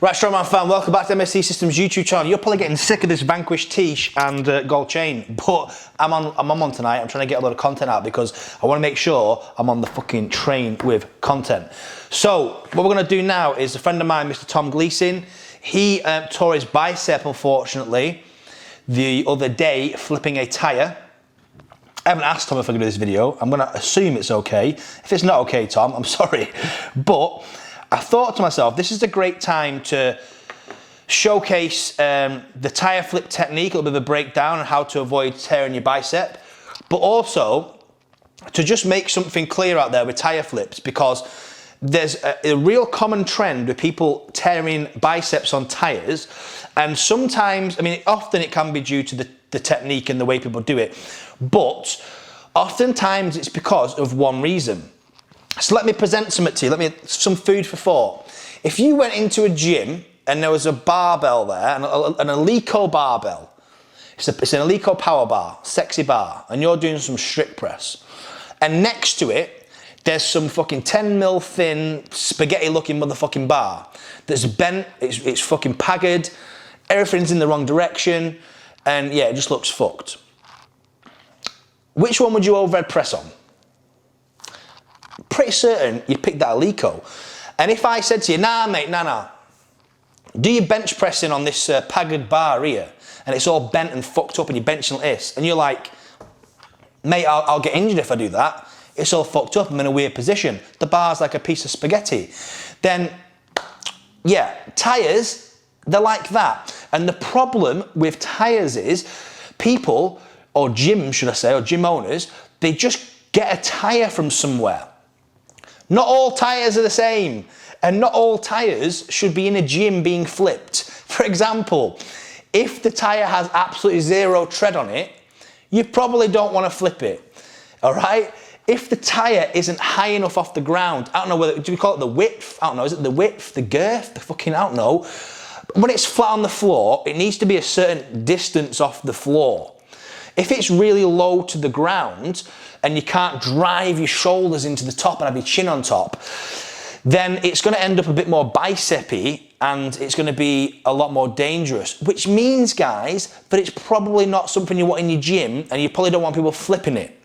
Right, Strongman fan, welcome back to MSC Systems YouTube channel. You're probably getting sick of this Vanquish T-shirt and gold chain, but I'm on one tonight. I'm trying to get a lot of content out because I want to make sure I'm on the fucking train with content. So what we're going to do now is a friend of mine, Mr. Tom Gleason, he tore his bicep, unfortunately, the other day flipping a tyre. I haven't asked Tom if I can do this video. I'm going to assume it's okay. If it's not okay, Tom, I'm sorry. But I thought to myself, this is a great time to showcase the tyre flip technique, a little bit of a breakdown on how to avoid tearing your bicep, but also to just make something clear out there with tyre flips, because there's a real common trend with people tearing biceps on tyres, and sometimes, I mean, often it can be due to the technique and the way people do it, but oftentimes it's because of one reason. So let me present something to you, some food for thought. If you went into a gym and there was a barbell there, an Eleiko barbell, it's an Eleiko power bar, sexy bar, and you're doing some strict press, and next to it, there's some fucking 10 mil thin, spaghetti looking motherfucking bar that's bent, it's fucking pagged, everything's in the wrong direction, and yeah, it just looks fucked. Which one would you overhead press on? Pretty certain you picked that Eleiko. And if I said to you, nah mate, nah, do your bench pressing on this pagged bar here, and it's all bent and fucked up and you're benching like this, and you're like, mate, I'll get injured if I do that. It's all fucked up, I'm in a weird position. The bar's like a piece of spaghetti. Then, yeah, tyres, they're like that. And the problem with tyres is people, or gyms should I say, or gym owners, they just get a tyre from somewhere. Not all tyres are the same, and not all tyres should be in a gym being flipped. For example, if the tyre has absolutely zero tread on it, you probably don't want to flip it, all right? If the tyre isn't high enough off the ground, I don't know whether, do we call it the width? I don't know, is it the width, the girth, the fucking, I don't know. When it's flat on the floor, it needs to be a certain distance off the floor. If it's really low to the ground and you can't drive your shoulders into the top and have your chin on top, then it's going to end up a bit more bicep-y and it's going to be a lot more dangerous, which means, guys, that it's probably not something you want in your gym and you probably don't want people flipping it.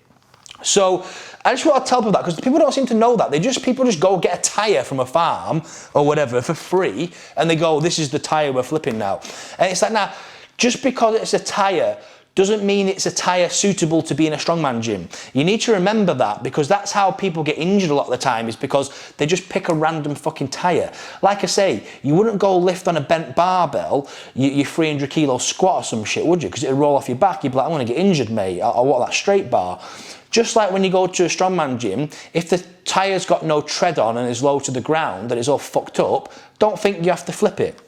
So I just want to tell people that, because people don't seem to know that. People just go get a tyre from a farm or whatever for free and they go, this is the tyre we're flipping now. And it's like, nah, just because it's a tyre doesn't mean it's a tyre suitable to be in a strongman gym. You need to remember that, because that's how people get injured a lot of the time, is because they just pick a random fucking tyre. Like I say, you wouldn't go lift on a bent barbell, your 300 kilo squat or some shit, would you? Because it'd roll off your back. You'd be like, I'm going to get injured, mate. I want that straight bar. Just like when you go to a strongman gym, if the tyre's got no tread on and is low to the ground and it's all fucked up, don't think you have to flip it.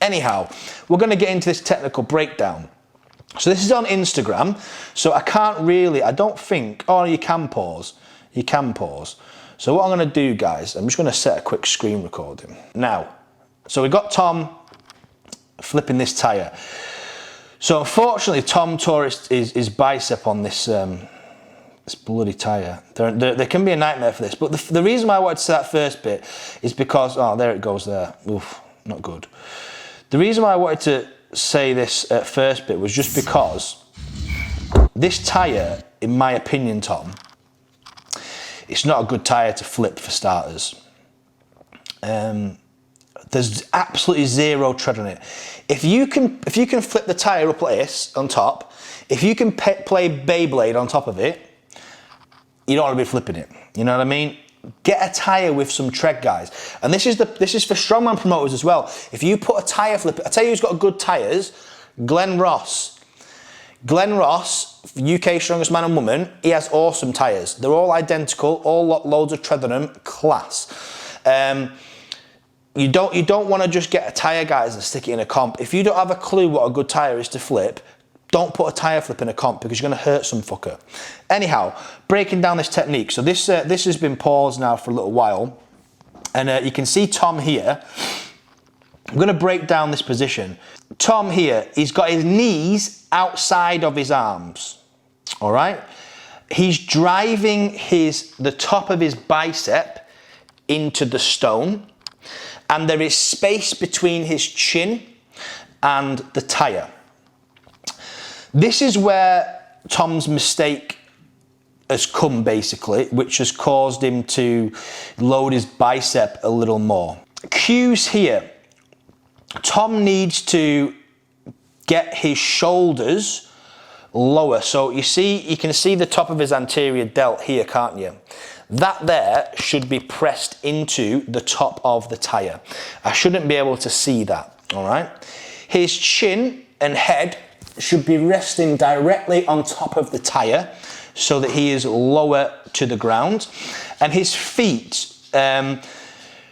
Anyhow, we're going to get into this technical breakdown. So this is on Instagram, so I don't think, oh, you can pause. So what I'm going to do, guys, I'm just going to set a quick screen recording. Now, so we got Tom flipping this tyre. So unfortunately, Tom tore his bicep on this bloody tyre. There can be a nightmare for this, but the reason why I wanted to say that first bit is because, oh, there it goes there. Oof, not good. The reason why I wanted to say this first bit was just because this tyre, in my opinion, Tom, it's not a good tyre to flip for starters. There's absolutely zero tread on it. If you can flip the tyre up like this on top, if you can play Beyblade on top of it, you don't want to be flipping it. You know what I mean? Get a tyre with some tread, guys. And this is for strongman promoters as well. If you put a tyre flip, I tell you who's got good tyres, Glenn Ross. Glenn Ross, UK strongest man and woman, he has awesome tyres. They're all identical, all loads of tread on them, class. You don't want to just get a tyre, guys, and stick it in a comp. If you don't have a clue what a good tyre is to flip, don't put a tyre flip in a comp, because you're going to hurt some fucker. Anyhow, breaking down this technique. So this has been paused now for a little while, and you can see Tom here. I'm going to break down this position. Tom here, he's got his knees outside of his arms. All right, he's driving the top of his bicep into the stone, and there is space between his chin and the tyre. This is where Tom's mistake has come, basically, which has caused him to load his bicep a little more. Cues here. Tom needs to get his shoulders lower. So you can see the top of his anterior delt here, can't you? That there should be pressed into the top of the tyre. I shouldn't be able to see that, all right? His chin and head should be resting directly on top of the tyre so that he is lower to the ground. And his feet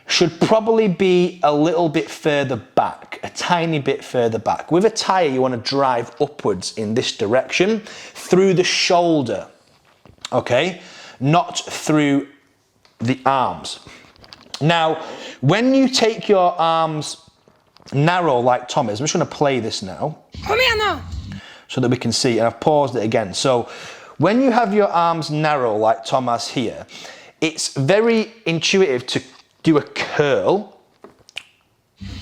should probably be a little bit further back, a tiny bit further back. With a tyre, you want to drive upwards in this direction through the shoulder, okay? Not through the arms. Now, when you take your arms narrow like Tom is, I'm just going to play this now. Come here now. So that we can see, and I've paused it again. So when you have your arms narrow like Tom has here, it's very intuitive to do a curl,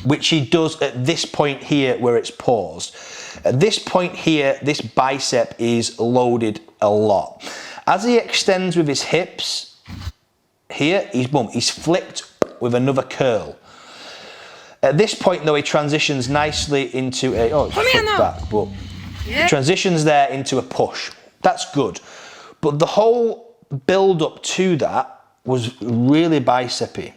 which he does at this point here where it's paused. At this point here, this bicep is loaded a lot. As he extends with his hips, here, he's flicked with another curl. At this point though, he transitions nicely into a, oh, it's flipped back, but he transitions there into a push. That's good. But the whole build up to that was really bicepy.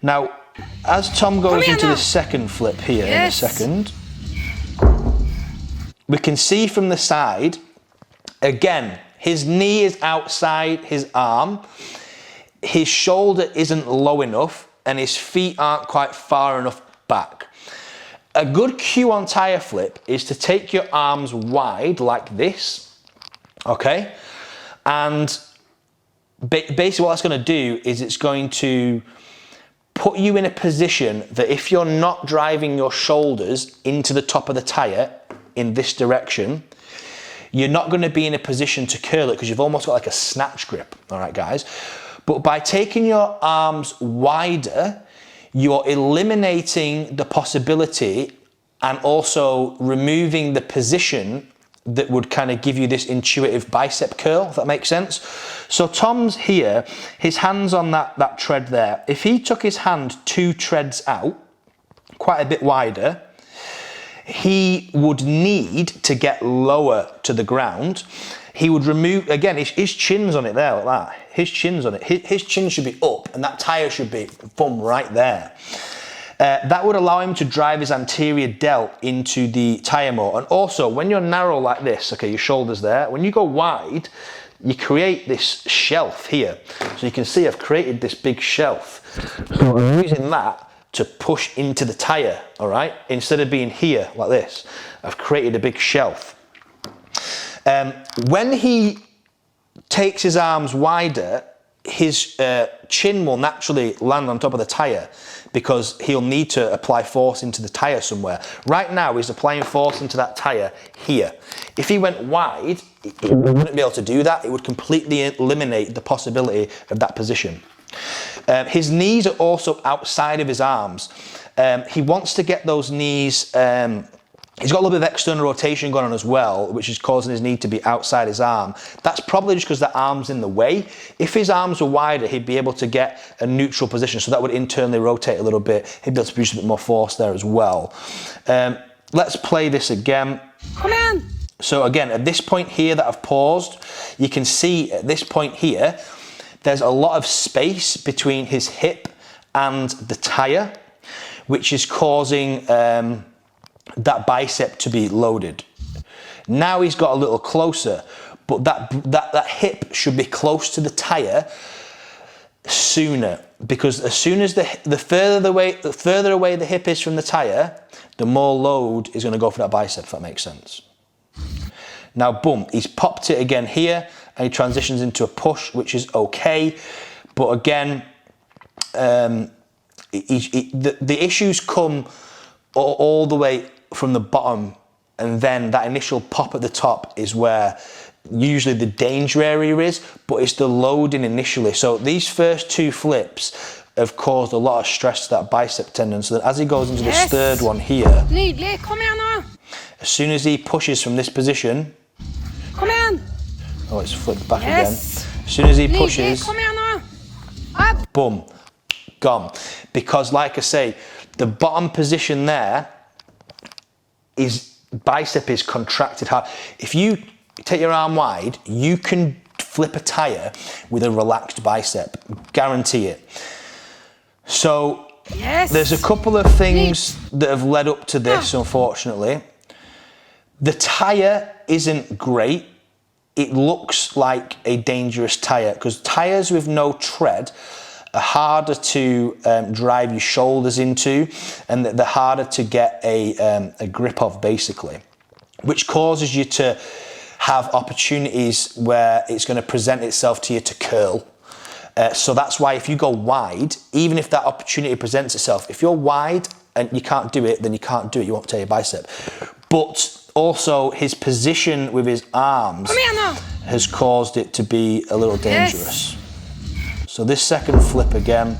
Now, as Tom goes into the second flip here in a second, we can see from the side, again, his knee is outside his arm, his shoulder isn't low enough, and his feet aren't quite far enough back. A good cue on tyre flip is to take your arms wide like this, okay? And basically what that's going to do is it's going to put you in a position that if you're not driving your shoulders into the top of the tyre in this direction, you're not going to be in a position to curl it because you've almost got like a snatch grip, all right, guys? But by taking your arms wider, you're eliminating the possibility and also removing the position that would kind of give you this intuitive bicep curl, if that makes sense. So Tom's here, his hand's on that tread there. If he took his hand 2 treads out, quite a bit wider, he would need to get lower to the ground. He would remove, again, his chin's on it there like that. His chin's on it. His chin should be up and that tyre should be, boom, right there. That would allow him to drive his anterior delt into the tyre more. And also, when you're narrow like this, okay, your shoulder's there, when you go wide, you create this shelf here. So you can see I've created this big shelf. So I'm using that to push into the tyre, all right? Instead of being here like this, I've created a big shelf. When he takes his arms wider, his chin will naturally land on top of the tyre because he'll need to apply force into the tyre somewhere. Right now, he's applying force into that tyre here. If he went wide, he wouldn't be able to do that. It would completely eliminate the possibility of that position. His knees are also outside of his arms. He wants to get those knees, he's got a little bit of external rotation going on as well, which is causing his knee to be outside his arm. That's probably just because the arm's in the way. If his arms were wider, he'd be able to get a neutral position, so that would internally rotate a little bit. He'd be able to produce a bit more force there as well. Let's play this again. Come on! So again, at this point here that I've paused, you can see at this point here, there's a lot of space between his hip and the tyre, which is causing that bicep to be loaded. Now he's got a little closer, but that hip should be close to the tyre sooner, because as soon as the further away the hip is from the tyre, the more load is going to go for that bicep, if that makes sense. Now, boom, he's popped it again here, and he transitions into a push, which is okay. But again, the issues come all the way from the bottom, and then that initial pop at the top is where usually the danger area is, but it's the loading initially. So these first 2 flips have caused a lot of stress to that bicep tendon. So that as he goes into this third one here, Nydelig, kom igjen nå. As soon as he pushes from this position, Kom igjen. Oh, it's flipped back again. As soon as he pushes, Nydelig, kom igjen nå. Up. boom, gone. Because like I say, the bottom position there is bicep is contracted hard. If you take your arm wide, you can flip a tyre with a relaxed bicep, guarantee it. So there's a couple of things that have led up to this, unfortunately. The tyre isn't great. It looks like a dangerous tyre because tyres with no tread are harder to drive your shoulders into, and they're harder to get a grip of, basically, which causes you to have opportunities where it's going to present itself to you to curl. So that's why if you go wide, even if that opportunity presents itself, if you're wide and you can't do it, then you can't do it. You won't tear your bicep. But also his position with his arms has caused it to be a little dangerous. So this second flip again,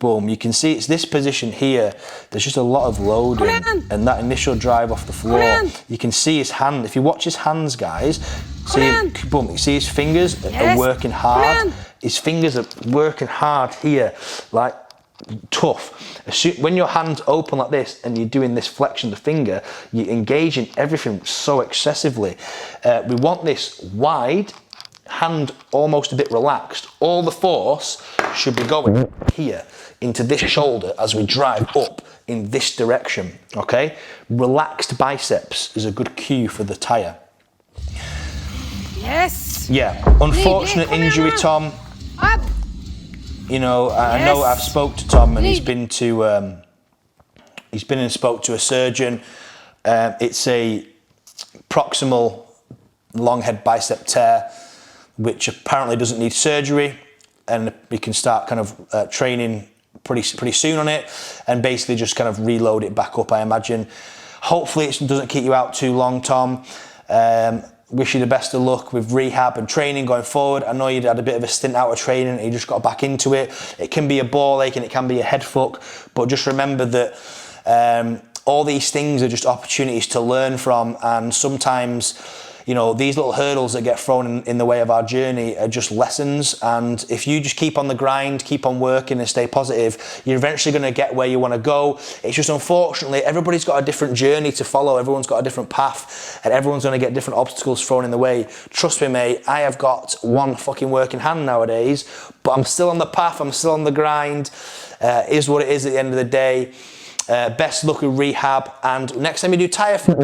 boom, you can see it's this position here. There's just a lot of loading and that initial drive off the floor. You can see his hand. If you watch his hands, guys, see, boom, you see his fingers are working hard. His fingers are working hard here, like tough. When your hand's open like this and you're doing this flexion of the finger, you're engaging everything so excessively. We want this wide, hand almost a bit relaxed. All the force should be going here into this shoulder as we drive up in this direction, okay? Relaxed biceps is a good cue for the tyre. Yeah, unfortunate injury, Tom. You know, I know I've spoke to Tom and he's been and spoke to a surgeon. It's a proximal long head bicep tear, which apparently doesn't need surgery, and we can start kind of training pretty soon on it, and basically just kind of reload it back up, I imagine. Hopefully it doesn't keep you out too long, Tom. Wish you the best of luck with rehab and training going forward. I know you'd had a bit of a stint out of training and you just got back into it. It can be a ball ache and it can be a head fuck, but just remember that all these things are just opportunities to learn from, and sometimes, you know, these little hurdles that get thrown in the way of our journey are just lessons. And if you just keep on the grind, keep on working and stay positive, you're eventually going to get where you want to go. It's just, unfortunately, everybody's got a different journey to follow. Everyone's got a different path and everyone's going to get different obstacles thrown in the way. Trust me, mate, I have got one fucking working hand nowadays, but I'm still on the path. I'm still on the grind. Is what it is at the end of the day. Best luck with rehab, and next time you do tyre flip,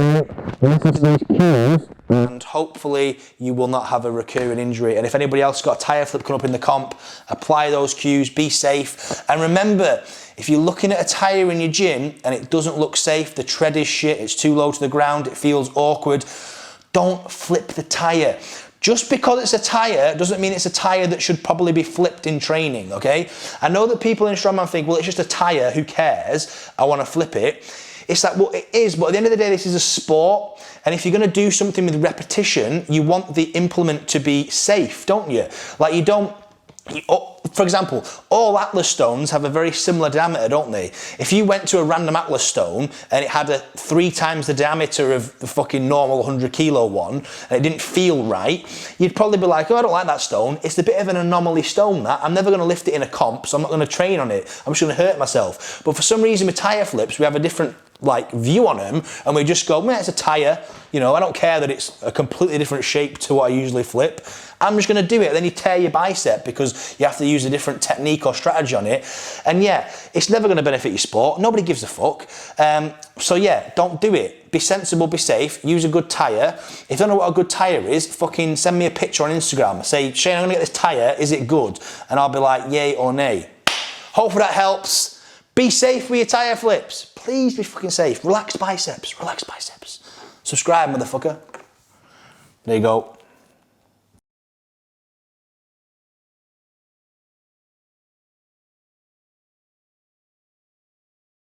and hopefully you will not have a recurring injury. And if anybody else got a tyre flip coming up in the comp, apply those cues, be safe. And remember, if you're looking at a tyre in your gym and it doesn't look safe, the tread is shit, it's too low to the ground, it feels awkward, don't flip the tyre. Just because it's a tyre doesn't mean it's a tyre that should probably be flipped in training, okay? I know that people in Strongman think, well, it's just a tyre, who cares? I want to flip it. It's like, well, it is, but at the end of the day, this is a sport. And if you're going to do something with repetition, you want the implement to be safe, don't you? Like, you don't, for example, all Atlas stones have a very similar diameter, don't they? If you went to a random Atlas stone and it had 3 times the diameter of the fucking normal 100 kilo one, and it didn't feel right, you'd probably be like, oh, I don't like that stone. It's a bit of an anomaly stone, that. I'm never going to lift it in a comp, so I'm not going to train on it. I'm just going to hurt myself. But for some reason with tyre flips, we have a different view on them, and we just go, man, it's a tyre. You know, I don't care that it's a completely different shape to what I usually flip. I'm just going to do it. Then you tear your bicep because you have to use a different technique or strategy on it. And yeah, it's never going to benefit your sport. Nobody gives a fuck. So yeah, don't do it. Be sensible, be safe, use a good tyre. If you don't know what a good tyre is, fucking send me a picture on Instagram. Say, Shane, I'm going to get this tyre. Is it good? And I'll be like, yay or nay. Hopefully that helps. Be safe with your tyre flips. Please be fucking safe. Relax biceps. Relax biceps. Subscribe, motherfucker. There you go.